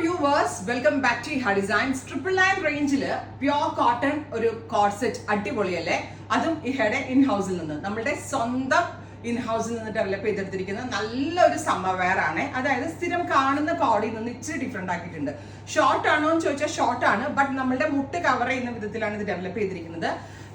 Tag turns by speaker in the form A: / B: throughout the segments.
A: Viewers, welcome back to ഹാ designs. 999 റേഞ്ചില് pure cotton ഒരു corset അടിപൊളിയല്ലേ? അതും ഇഹയുടെ ഇൻ ഹൗസിൽ നിന്ന്, നമ്മുടെ സ്വന്തം ഇൻ ഹൗസിൽ നിന്ന് ഡെവലപ്പ് ചെയ്തെടുത്തിരിക്കുന്ന നല്ലൊരു സമ്മർ വെയർ ആണ്. അതായത് സ്ഥിരം കാണുന്ന കോഡിൽ നിന്ന് ഇച്ചിരി ഡിഫറെന്റ് ആക്കിയിട്ടുണ്ട്. ഷോർട്ട് ആണോ എന്ന് ചോദിച്ചാൽ ഷോർട്ട് ആണ്, ബട്ട് നമ്മളുടെ മുട്ട് കവർ ചെയ്യുന്ന വിധത്തിലാണ് ഇത് ഡെവലപ്പ് ചെയ്തിരിക്കുന്നത്.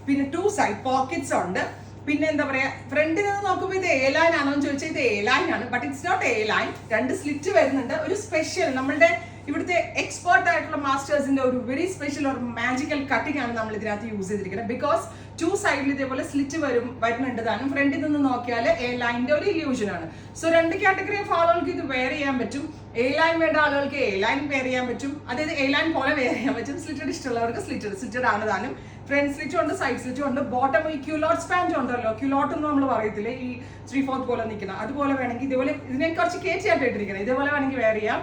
A: പിന്നെ 2 സൈഡ് പോക്കറ്റ്സ് ഉണ്ട്. പിന്നെ എന്താ പറയാ, ഫ്രണ്ടിൽ നിന്ന് നോക്കുമ്പോൾ ഇത് എ ലൈൻ ആണോ എന്ന് ചോദിച്ചാൽ ഇത് എ ലൈൻ ആണ്, but it's not a line. 2 slit വരുന്നുണ്ട്. ഒരു സ്പെഷ്യൽ നമ്മളുടെ ഇവിടുത്തെ എക്സ്പേർട്ട് ആയിട്ടുള്ള മാസ്റ്റേഴ്സിന്റെ ഒരു വെരി സ്പെഷ്യൽ ഒരു മാജിക്കൽ കട്ടിംഗ് ആണ് നമ്മൾ ഇതിനകത്ത് യൂസ് ചെയ്തിരിക്കുന്നത്. ബിക്കോസ് 2 സൈഡിൽ ഇതേപോലെ സ്ലിറ്റ് വരുന്നുണ്ട് താനും. ഫ്രണ്ടിൽ നിന്ന് നോക്കിയാൽ എ ലൈനിന്റെ ഒരു ഇല്യൂഷൻ ആണ്. സോ 2 കാറ്റഗറി ഓഫ് ആളുകൾക്ക് ഇത് വെയർ ചെയ്യാൻ പറ്റും. എ ലൈൻ വേണ്ട ആളുകൾക്ക് എ ലൈൻ വെയർ ചെയ്യാൻ പറ്റും, അതായത് എ ലൈൻ പോലെ വെയർ ചെയ്യാൻ പറ്റും. സ്ലിറ്റഡ് ഇഷ്ടമുള്ളവർക്ക് സ്ലിറ്റഡ് ആണ് താനും. ഫ്രണ്ട് സ്ലിറ്റും ഉണ്ട്, സൈഡ് സ്ലിറ്റും ഉണ്ട്. ബോട്ടം ഈ ക്യൂലോട്ട് സ്പാൻഡ് ഉണ്ടല്ലോ, ക്യൂലോട്ട് എന്ന് നമ്മൾ പറയത്തില്ലേ, ഈ 3/4 പോലെ നിൽക്കുന്ന അതുപോലെ വേണമെങ്കിൽ ഇതേപോലെ ഇതിനെ കുറച്ച് കയറ്റിയായിട്ട് ഇട്ടിരിക്കുന്നത് ഇതേപോലെ വേണമെങ്കിൽ വെയർ ചെയ്യാം.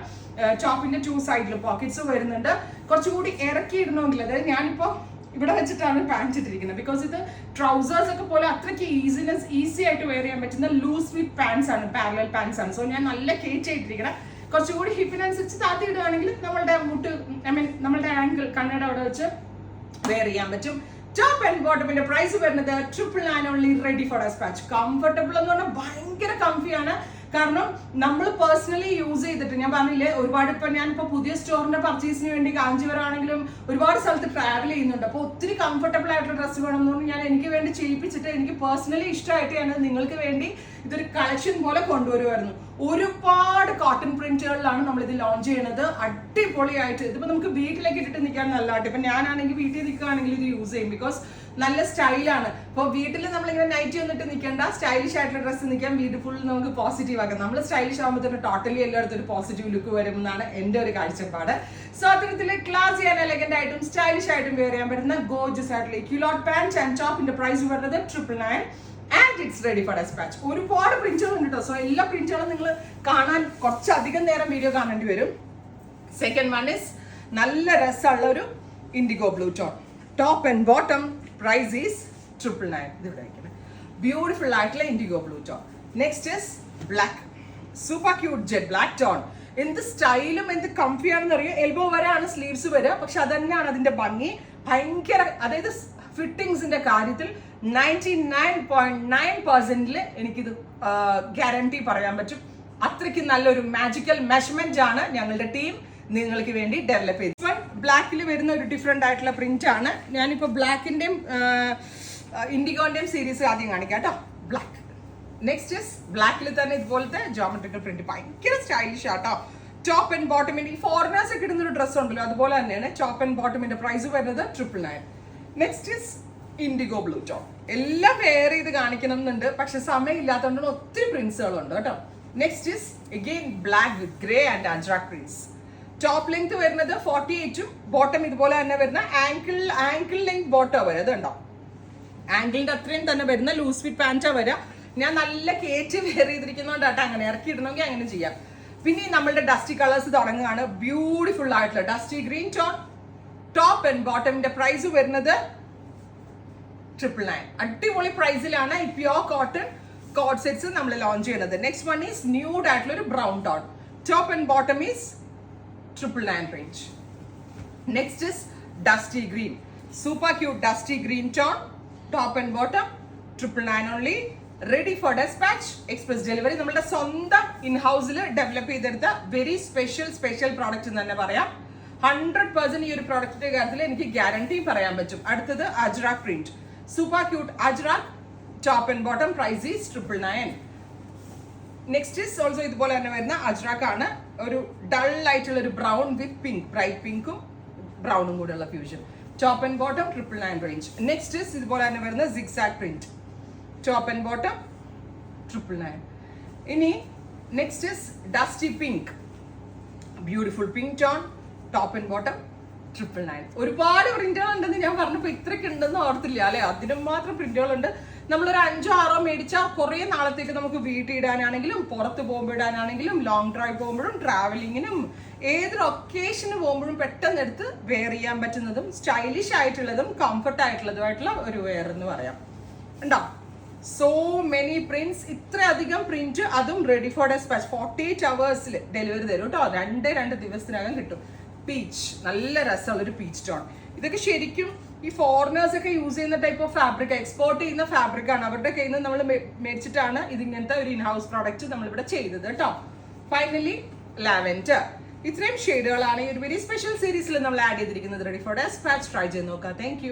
A: ടോപ്പിന്റെ 2 സൈഡിൽ പോക്കറ്റ്സ് വരുന്നുണ്ട്. കുറച്ചുകൂടി ഇറക്കി ഇടണമെങ്കിൽ, അതായത് ഞാനിപ്പോ ഇവിടെ വെച്ചിട്ടാണ് പാൻറ് ഇട്ടിരിക്കുന്നത്. ബിക്കോസ് ഇത് ട്രൗസേഴ്സ് ഒക്കെ പോലെ അത്രയ്ക്ക് ഈസി ആയിട്ട് വെയർ ചെയ്യാൻ പറ്റുന്ന ലൂസ് ഫിറ്റ് പാൻസ് ആണ്, പാരലൽ പാൻസ് ആണ്. സോ ഞാൻ നല്ല കയറ്റിയിട്ടിരിക്കണം. കുറച്ചുകൂടി ഹിപ്പിനനുസരിച്ച് താത്തി ഇടുകയാണെങ്കിൽ നമ്മളുടെ മുട്ട്, ഐ മീൻ നമ്മളുടെ ആങ്കിൾ കണ്ണയുടെ അവിടെ വെച്ച് വെയർ ചെയ്യാൻ പറ്റും. ടോപ്പ് ആൻഡ് ബോട്ടമിന്റെ പ്രൈസ് വരുന്നത് 999 only, ready for dispatch. Comfortable എന്ന് പറഞ്ഞാൽ ഭയങ്കര കംഫിയാണ്. കാരണം നമ്മൾ പേഴ്സണലി യൂസ് ചെയ്തിട്ട്, ഞാൻ പറഞ്ഞില്ലേ ഒരുപാട്, ഞാനിപ്പോ പുതിയ സ്റ്റോറിന്റെ പർച്ചേസിന് വേണ്ടി കാഞ്ചീപുരം ആണെങ്കിലും ഒരുപാട് സ്ഥലത്ത് ട്രാവൽ ചെയ്യുന്നുണ്ട്. അപ്പോൾ ഒത്തിരി കംഫർട്ടബിൾ ആയിട്ടുള്ള ഡ്രസ്സ് വേണം എന്ന് പറഞ്ഞാൽ ഞാൻ എനിക്ക് വേണ്ടി ചെയ്യിപ്പിച്ചിട്ട് എനിക്ക് പേഴ്സണലി ഇഷ്ടമായിട്ട് ഞാൻ നിങ്ങൾക്ക് വേണ്ടി ഇതൊരു കളക്ഷൻ പോലെ കൊണ്ടുവരുമായിരുന്നു. ഒരുപാട് കോട്ടൺ പ്രിന്റുകളിലാണ് നമ്മൾ ഇത് ലോഞ്ച് ചെയ്യുന്നത്. അടിപൊളിയായിട്ട് ഇതിപ്പോ നമുക്ക് വീട്ടിലേക്ക് ഇട്ടിട്ട് നിൽക്കാൻ നല്ലതായിട്ട്. ഇപ്പൊ ഞാനാണെങ്കിൽ വീട്ടിൽ നിൽക്കുകയാണെങ്കിൽ ഇത് യൂസ് ചെയ്യും. ബിക്കോസ് നല്ല സ്റ്റൈലാണ്. ഇപ്പോൾ വീട്ടിൽ നമ്മളിങ്ങനെ നൈറ്റ് വന്നിട്ട് നിൽക്കേണ്ട, സ്റ്റൈലിഷ് ആയിട്ടുള്ള ഡ്രസ്സ് നിൽക്കാൻ വീട് ഫുൾ നമുക്ക് പോസിറ്റീവ് ആക്കാം. നമ്മൾ സ്റ്റൈലിഷ് ആകുമ്പോൾ തന്നെ ടോട്ടലി എല്ലായിടത്തും ഒരു പോസിറ്റീവ് ലുക്ക് വരും എന്നാണ് എൻ്റെ ഒരു കാഴ്ചപ്പാട്. സോ അത്തരത്തിൽ ക്ലാസ് ചെയ്യാൻ എലഗന്റ് ആയിട്ടും സ്റ്റൈലിഷ് ആയിട്ടും വെയർ ചെയ്യാൻ പറ്റുന്ന ഗോർജസ് ആയിട്ടുള്ള ക്യൂലോട്ട് പാൻറ് ആൻഡ് ടോപ്പിന്റെ പ്രൈസ് വരുന്നത് 999 and it's ready for dispatch. ഒരുപാട് പ്രിന്റുകൾ ഉണ്ട് കേട്ടോ. സോ എല്ലാ പ്രിന്റുകളും നിങ്ങൾ കാണാൻ കുറച്ചധികം നേരം വീഡിയോ കാണേണ്ടി വരും. സെക്കൻഡ് വൺ ഇസ് നല്ല രസമുള്ള ഒരു indigo blue tone, top and bottom price is 999. ഇത് ഇവിടെ വയ്ക്കുന്നത് ബ്യൂട്ടിഫുൾ ആയിട്ടുള്ള indigo blue tone. Next is black, super cute jet black tone. എന്ത് സ്റ്റൈലും എന്ത് കംഫിയാണെന്ന് അറിയാം. എൽബോ വരെയാണ് സ്ലീവ്സ് വരിക, പക്ഷെ അതന്നെയാണ് അതിന്റെ ഭംഗി. ഭയങ്കര, അതായത് ഫിറ്റിംഗ്സിന്റെ കാര്യത്തിൽ 99.9% എനിക്കിത് ഗ്യാരണ്ടി പറയാൻ പറ്റും. അത്രയ്ക്ക് നല്ലൊരു മാജിക്കൽ മെഷർമെന്റ് ആണ് ഞങ്ങളുടെ ടീം നിങ്ങൾക്ക് വേണ്ടി ഡെവലപ്പ് ചെയ്തത്. ബ്ലാക്കിൽ വരുന്ന ഒരു ഡിഫറെന്റ് ആയിട്ടുള്ള പ്രിന്റ് ആണ്. ഞാനിപ്പോ ബ്ലാക്കിന്റെയും ഇൻഡിഗോന്റെയും സീരീസ് ആദ്യം കാണിക്കാം കേട്ടോ. ബ്ലാക്ക്. നെക്സ്റ്റ് ഇസ് ബ്ലാക്കിൽ തന്നെ ഇതുപോലത്തെ ജോമെട്രിക്കൽ പ്രിന്റ്, ഭയങ്കര സ്റ്റൈലിഷ് ആട്ടോ. ടോപ്പ് ആൻഡ് ബോട്ടമിന്റെ ഈ ഫോറിനേഴ്സ് ഒക്കെ ഇടുന്ന ഒരു ഡ്രസ്സ് ഉണ്ടല്ലോ, അതുപോലെ തന്നെയാണ് ടോപ്പ് ആൻഡ് ബോട്ടമിന്റെ പ്രൈസ് വരുന്നത് 999. Next is indigo blue tone. എല്ലാം വെയർ ചെയ്ത് കാണിക്കണം എന്നുണ്ട്, പക്ഷെ സമയം ഇല്ലാത്തതുകൊണ്ട് ഒത്തിരി പ്രിന്റ്സുകളുണ്ട് കേട്ടോ. Next is again black with grey and Ajrak prints. Top length വരുന്നത് 48ഉം ബോട്ടം ഇതുപോലെ തന്നെ വരുന്ന ആങ്കിൾ ലെങ്ത് ബോട്ടോ വരെ. അതുണ്ടോ, ആങ്കിളിന്റെ അത്രയും തന്നെ വരുന്ന ലൂസ് ഫിറ്റ് പാൻറ്റാ വരിക. ഞാൻ നല്ല കേറ്റ് വെയർ ചെയ്തിരിക്കുന്നതുകൊണ്ടാട്ടോ അങ്ങനെ ഇറക്കി ഇടണമെങ്കിൽ അങ്ങനെ ചെയ്യാം. പിന്നെ നമ്മളുടെ ഡസ്റ്റി കളേഴ്സ് തുടങ്ങുകയാണ്. ബ്യൂട്ടിഫുൾ ആയിട്ടുള്ള dusty green tone, top and ബോട്ടമിന്റെ പ്രൈസ് വരുന്നത് 999. അടിപൊളി പ്രൈസിലാണ് ഈ പ്യോർ കോട്ടൺ കോഡ് സെറ്റ്സ് നമ്മൾ ലോഞ്ച് ചെയ്യുന്നത്. നെക്സ്റ്റ് വൺ ഈസ് ന്യൂഡ് ആയിട്ടുള്ള ഒരു brown tone, top and bottom is 999 range. Next is dusty green, super cute dusty green tone, top and bottom 999 only, ready for dispatch, express delivery. നമ്മുടെ സ്വന്തം in ഹൗസിൽ develop ചെയ്തെടുത്ത very special product എന്ന് തന്നെ പറയാം. 100% ഈ ഒരു പ്രോഡക്റ്റിന്റെ കാര്യത്തിൽ എനിക്ക് ഗ്യാരണ്ടി പറയാൻ പറ്റും. അടുത്തത് Ajrak print, super cute Ajrak, top and bottom price is 999. Next is also ഇതുപോലെ തന്നെ വരുന്ന അജ്രാക് ആണ്. ഒരു ഡൾ ആയിട്ടുള്ള ഒരു ബ്രൗൺ വിത്ത് പിങ്ക്, ബ്രൈറ്റ് പിങ്കും ബ്രൗണും കൂടെയുള്ള fusion. Top and bottom 999 range. Next is ഇതുപോലെ തന്നെ വരുന്ന zigzag print, top and bottom 999. ഇനി next is dusty pink, beautiful pink tone, top and bottom 999. ഒരുപാട് പ്രിന്റുകൾ ഉണ്ടെന്ന് ഞാൻ പറഞ്ഞപ്പോൾ ഇത്രയ്ക്ക് ഉണ്ടെന്ന് ഓർത്തില്ല അല്ലെ. അതിനും മാത്രം പ്രിന്റുകളുണ്ട്. നമ്മളൊരു 5-6 മേടിച്ചാൽ കുറേ നാളത്തേക്ക് നമുക്ക് വീട്ടിൽ ഇടാനാണെങ്കിലും പുറത്ത് പോകുമ്പോൾ ഇടാനാണെങ്കിലും ലോങ് ഡ്രൈവ് പോകുമ്പോഴും ട്രാവലിങ്ങിനും ഏതൊരു ഒക്കേഷന് പോകുമ്പോഴും പെട്ടെന്ന് എടുത്ത് വെയർ ചെയ്യാൻ പറ്റുന്നതും സ്റ്റൈലിഷ് ആയിട്ടുള്ളതും കംഫർട്ട് ആയിട്ടുള്ളതുമായിട്ടുള്ള ഒരു വെയർ എന്ന് പറയാം. ഉണ്ടോ? സോ മെനി പ്രിന്റ്സ്, ഇത്രയധികം പ്രിന്റ്, അതും ready for dispatch 48 hours delivery തരും കേട്ടോ. 2 ദിവസത്തിനകം കിട്ടും. പീച്ച്, നല്ല രസമുള്ളൊരു പീച്ച് ടോൺ. ഇതൊക്കെ ശരിക്കും ഈ ഫോറിനേഴ്സ് ഒക്കെ യൂസ് ചെയ്യുന്ന ടൈപ്പ് ഓഫ് ഫാബ്രിക്, എക്സ്പോർട്ട് ചെയ്യുന്ന ഫാബ്രിക് ആണ്. അവരുടെ കയ്യിൽ നിന്ന് നമ്മൾ മേടിച്ചിട്ടാണ് ഇതിങ്ങനത്തെ ഒരു ഇൻഹൗസ് പ്രോഡക്റ്റ് നമ്മളിവിടെ ചെയ്തത് കേട്ടോ. Finally lavender. ഇത്രയും ഷെയ്ഡുകളാണ് ഈ ഒരു വെരി സ്പെഷ്യൽ സീരീസിൽ നമ്മൾ ആഡ് ചെയ്തിരിക്കുന്നത്. റെഡി ഫോർ ഡെസ്പാച്ച് ട്രൈ ചെയ്ത് നോക്കാം. Thank you.